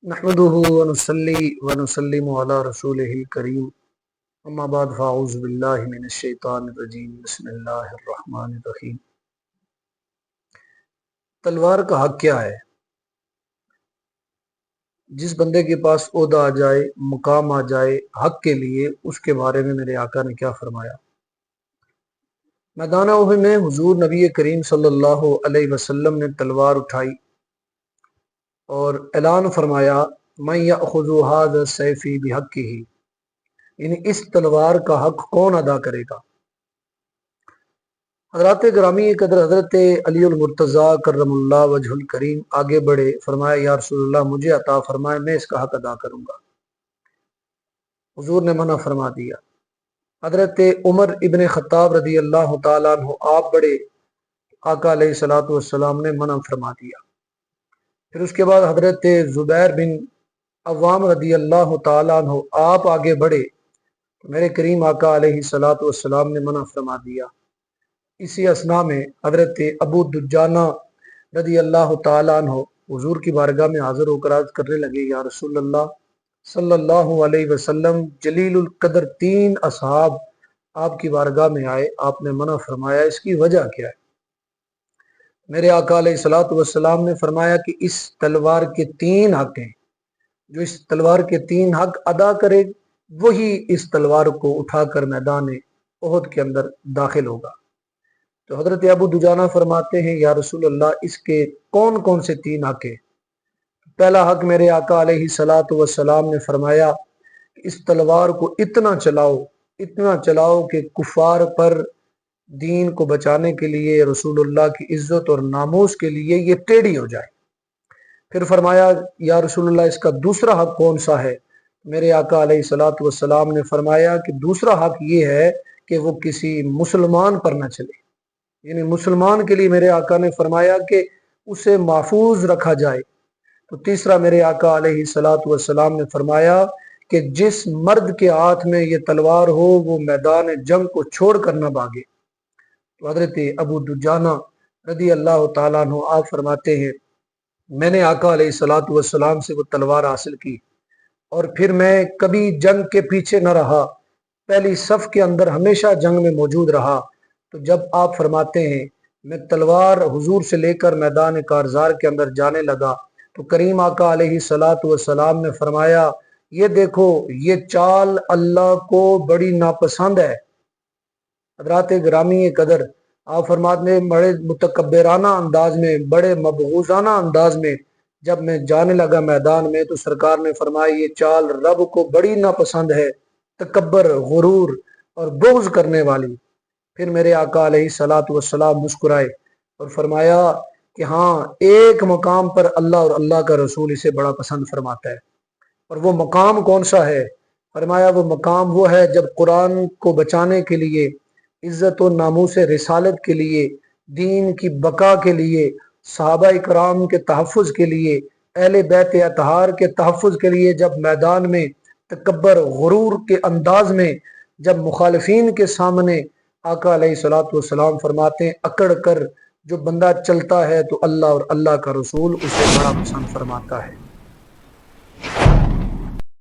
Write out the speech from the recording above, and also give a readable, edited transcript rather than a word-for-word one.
نحمده ونصلي ونسلم على رسوله الكريم اما بعد فاعوذ باللہ من الشیطان الرجیم بسم اللہ الرحمن الرحیم۔ تلوار کا حق کیا ہے؟ جس بندے کے پاس عہدہ آ جائے، مقام آ جائے حق کے لیے، اس کے بارے میں میرے آقا نے کیا فرمایا؟ میدان احد میں حضور نبی کریم صلی اللہ علیہ وسلم نے تلوار اٹھائی اور اعلان فرمایا من یأخذ ھذا السیف بحقہ، یعنی اس تلوار کا حق کون ادا کرے گا؟ حضرات گرامی قدر حضرت علی المرتضیٰ کرم اللہ وجہ الکریم آگے بڑھے، فرمایا یا رسول اللہ مجھے عطا فرمائے، میں اس کا حق ادا کروں گا۔ حضور نے منع فرما دیا۔ حضرت عمر ابن خطاب رضی اللہ تعالیٰ عنہ آپ بڑے، آقا علیہ الصلوۃ والسلام نے منع فرما دیا۔ پھر اس کے بعد حضرت زبیر بن عوام رضی اللہ تعالیٰ عنہ آپ آگے بڑھے، میرے کریم آقا علیہ الصلوۃ والسلام نے منع فرما دیا۔ اسی اثناء میں حضرت ابو دجانہ رضی اللہ تعالیٰ عنہ حضور کی بارگاہ میں حاضر ہو کر عرض کرنے لگے یا رسول اللہ صلی اللہ علیہ وسلم، جلیل القدر تین اصحاب آپ کی بارگاہ میں آئے، آپ نے منع فرمایا، اس کی وجہ کیا ہے؟ میرے آقا علیہ الصلوۃ والسلام نے فرمایا کہ اس تلوار کے تین حق ہیں، جو اس تلوار کے تین حق ادا کرے وہی اس تلوار کو اٹھا کر میدان احد کے اندر داخل ہوگا۔ تو حضرت ابو دجانہ فرماتے ہیں یا رسول اللہ اس کے کون کون سے تین حق ہیں؟ پہلا حق میرے آقا علیہ الصلوۃ والسلام نے فرمایا کہ اس تلوار کو اتنا چلاؤ کہ کفار پر دین کو بچانے کے لیے، رسول اللہ کی عزت اور ناموس کے لیے یہ ٹیڑھی ہو جائے۔ پھر فرمایا یا رسول اللہ اس کا دوسرا حق کون سا ہے؟ میرے آقا علیہ الصلوۃ والسلام نے فرمایا کہ دوسرا حق یہ ہے کہ وہ کسی مسلمان پر نہ چلے، یعنی مسلمان کے لیے میرے آقا نے فرمایا کہ اسے محفوظ رکھا جائے۔ تو تیسرا میرے آقا علیہ الصلوۃ والسلام نے فرمایا کہ جس مرد کے ہاتھ میں یہ تلوار ہو وہ میدان جنگ کو چھوڑ کر نہ بھاگے۔ تو حضرت ابو دجانہ رضی اللہ تعالیٰ عنہ آپ فرماتے ہیں میں نے آقا علیہ الصلوۃ والسلام سے وہ تلوار حاصل کی اور پھر میں کبھی جنگ کے پیچھے نہ رہا، پہلی صف کے اندر ہمیشہ جنگ میں موجود رہا۔ تو جب آپ فرماتے ہیں میں تلوار حضور سے لے کر میدان کارزار کے اندر جانے لگا تو کریم آقا علیہ الصلوۃ والسلام نے فرمایا یہ دیکھو یہ چال اللہ کو بڑی ناپسند ہے۔ حضرات گرامی قدر آپ فرماتے ہیں بڑے متکبرانہ انداز میں، بڑے مبغوضانہ انداز میں جب میں جانے لگا میدان میں تو سرکار نے فرمایا یہ چال رب کو بڑی ناپسند ہے، تکبر، غرور اور بغض کرنے والی۔ پھر میرے آقا علیہ الصلوۃ والسلام مسکرائے اور فرمایا کہ ہاں ایک مقام پر اللہ اور اللہ کا رسول اسے بڑا پسند فرماتا ہے، اور وہ مقام کون سا ہے؟ فرمایا وہ مقام وہ ہے جب قرآن کو بچانے کے لیے، عزت و ناموس رسالت کے لیے، دین کی بقا کے لیے، صحابہ کرام کے تحفظ کے لیے، اہل بیت اطہار کے تحفظ کے لیے جب میدان میں تکبر غرور کے انداز میں جب مخالفین کے سامنے آقا علیہ الصلوۃ والسلام فرماتے ہیں اکڑ کر جو بندہ چلتا ہے تو اللہ اور اللہ کا رسول اسے بڑا پسند فرماتا ہے۔